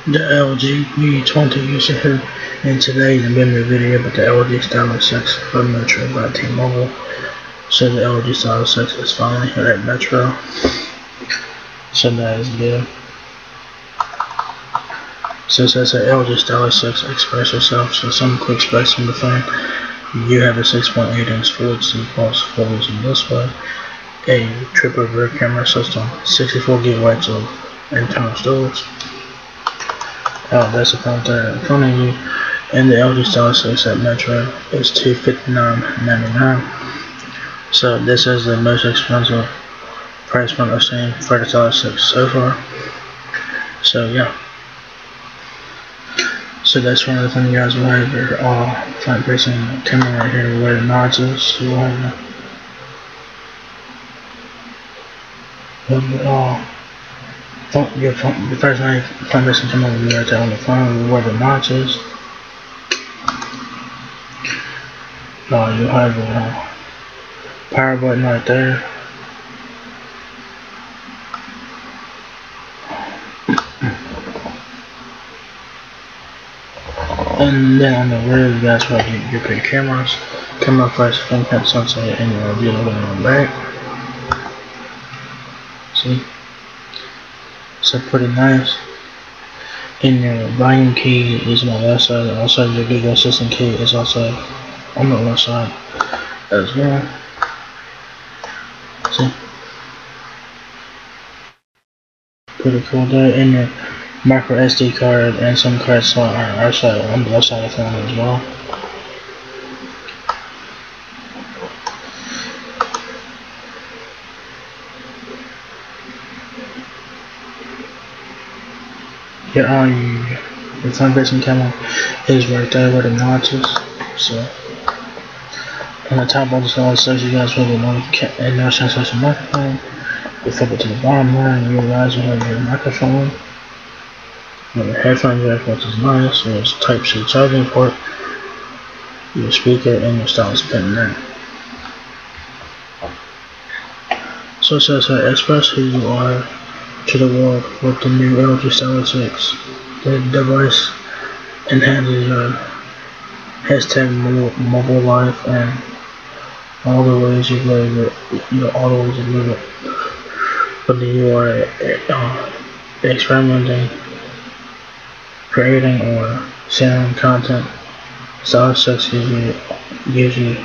The LG U20 user here, and today I'm making a video about the LG Stylo 6 for Metro by T-Mobile. So the LG Stylo 6 is finally here at Metro, so that is good. So it says that LG Stylo 6 express yourself, so some quick specs on the phone. You have a 6.8-inch Full HD plus full vision display, a triple rear camera system, 64 gigabytes of internal storage. That's the phone there in front of you, and the LG Stylo 6 at Metro is $259.99. So this is the most expensive price point I've seen for the Stylo 6 so far. So yeah. So that's one of the things you guys will have your front facing camera right here where the nods is. So you'll have your first front facing camera will be right there on the phone where the notch is. You'll have your power button right there. And then on the rear, you guys will have your big cameras, camera flash, fingerprint sensor, and your view looking on the back. See? So pretty nice. And your volume key is on the left side, and also your Google Assistant key is also on the left side as well. See? Pretty cool there. And your micro SD card and some card slot on our side, on the left side of the phone as well. Your front facing camera is right there where the notch is. So on the top of the Stylo 6, you guys will have a no sensation microphone. You flip it to the bottom here, and you guys will have your microphone. Your headphone jack, which is nice. Your Type-C charging port, your speaker, and your stylus pen there. So it says here, express who you are to the world with the new LG Stylo 6. The device enhances your hashtag mobile life and all the ways you live it, all the ways you live it. Whether you are experimenting, creating, or sharing content, Stylo 6 gives you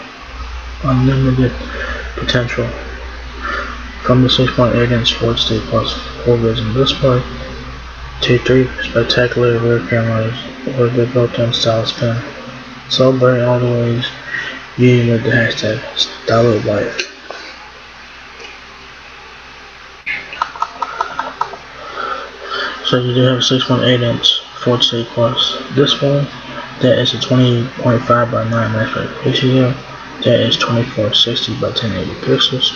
unlimited potential. From the 6.8-inch Full HD plus full vision display to 3 spectacular rear cameras with the built-in stylus pen. Celebrate all the ways you live the hashtag Stylo life. So you do have a 6.8-inch Full HD plus display. That is a 20.5 by 9 aspect ratio. That is 2460 by 1080 pixels.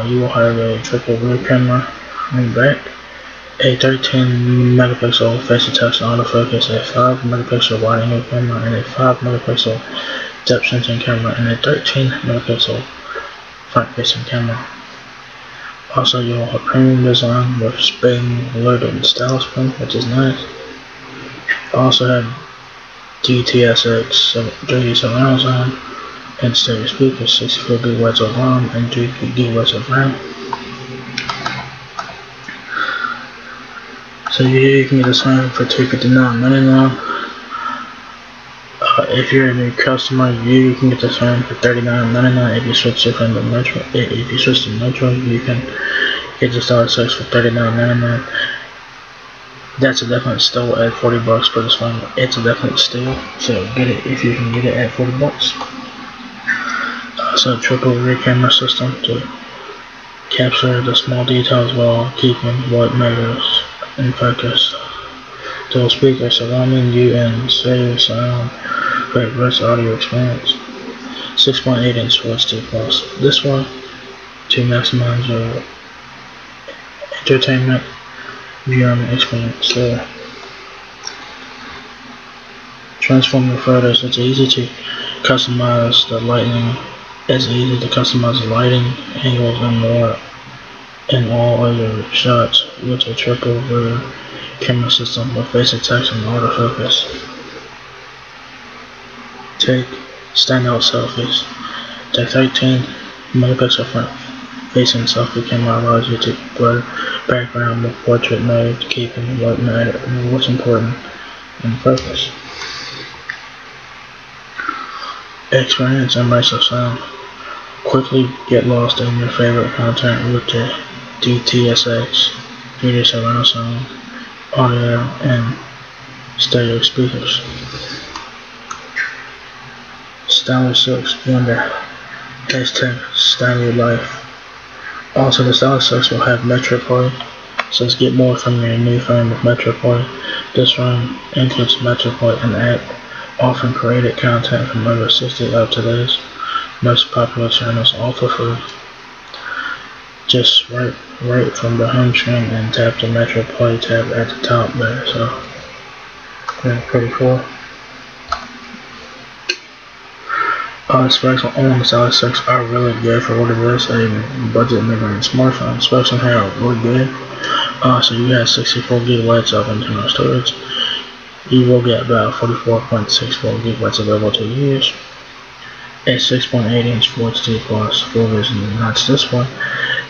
You will have a triple rear camera on the back, a 13 megapixel face-detection autofocus, a 5 megapixel wide-angle camera, and a 5 megapixel depth sensing camera, and a 13 megapixel front-facing camera. Also, you will have premium design with spring-loaded stylus pen, which is nice. You also have DTS:X 3D surround sound and stereo speakers, 64 gigabytes of RAM and 2 gigabytes of RAM. So you can get this phone for $259.99. If you're a new customer, you can get this phone for $39.99. If you switch to Metro, you can get the Stylo 6 for $39.99. That's a definite steal at $40 for this phone. It's a definite steal, so get it if you can get it at $40. Also, triple rear camera system to capture the small details while keeping what matters in focus. Dual speakers surrounding you and stereo sound for a rich audio experience. 6.8-inch Full HD plus display to maximize your entertainment viewing experience there. Transform your photos. It's easy to customize the lighting. It's easy to customize the lighting, angles, and more in all of your shots with a triple rear camera system with face detection and autofocus. Take standout selfies. The 13 megapixel front facing selfie camera allows you to blur background with portrait mode, keeping what's important in focus. Experience immersive sound. Quickly get lost in your favorite content with the DTS:X 3D surround sound, audio, and stereo speakers. Stylo 6 Wonder Hashtag Style Your Life. Also, the Stylo 6 will have Metro Play, so let's get more from your new phone with Metro Play. This phone includes Metro Play and app, often created content from over 60 of today's most popular channels, all for free. Just right from the home screen and tap the Metro Play tab at the top there. So, yeah, pretty cool. Specs on the Stylo 6 are really good for what it is, a budget mid-range smartphone. Specs on here are really good. So you have 64 gigabytes of internal storage. You will get about 44.64 gigabytes available to use. A 6.8-inch Full HD Plus full vision notch display.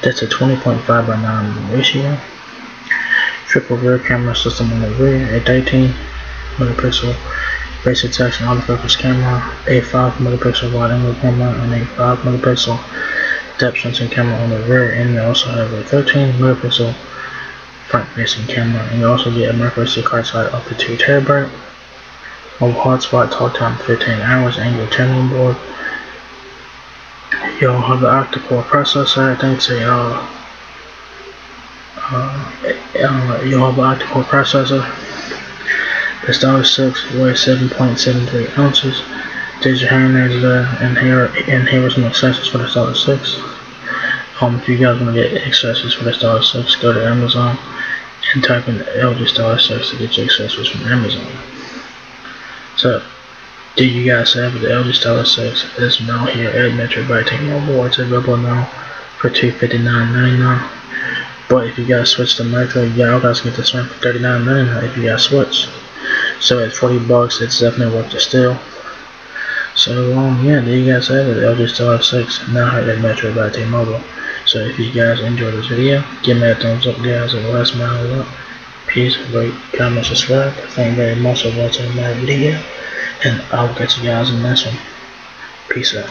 That's a 20.5:9 ratio. Triple rear camera system on the rear. A 13 megapixel face detection autofocus camera, a 5 megapixel wide angle camera, and a 5 megapixel depth sensing camera on the rear. And they also have a 13 megapixel front facing camera, and you also get a micro SD card slot up to 2 TB. Mobile hotspot, talk time 15 hours, and your turning board. You'll have the octa-core processor. I think you'll have the octa-core processor. The Stylo 6 weighs 7.73 ounces. There's your hearing aids there, and here are some accessories for the Stylo 6. If you guys want to get accessories for the Stylo 6, go to Amazon and type in LG Stylo 6 to get your accessories from Amazon. So, do you guys have the LG Stylo 6? It's now here at Metro by T-Mobile. It's available now for $259.99. But if you guys switch to Metro, y'all guys get this one for $39.99 if you guys switch. So at $40, it's definitely worth the steal. So yeah, there you guys have it. LG Stylo 6 now here at Metro by T-Mobile. So if you guys enjoyed this video, give me a thumbs up, guys, and let's smile up. Peace, rate, comment, subscribe. Thank you very much for watching my video, and I'll catch you guys in the next one. Peace out.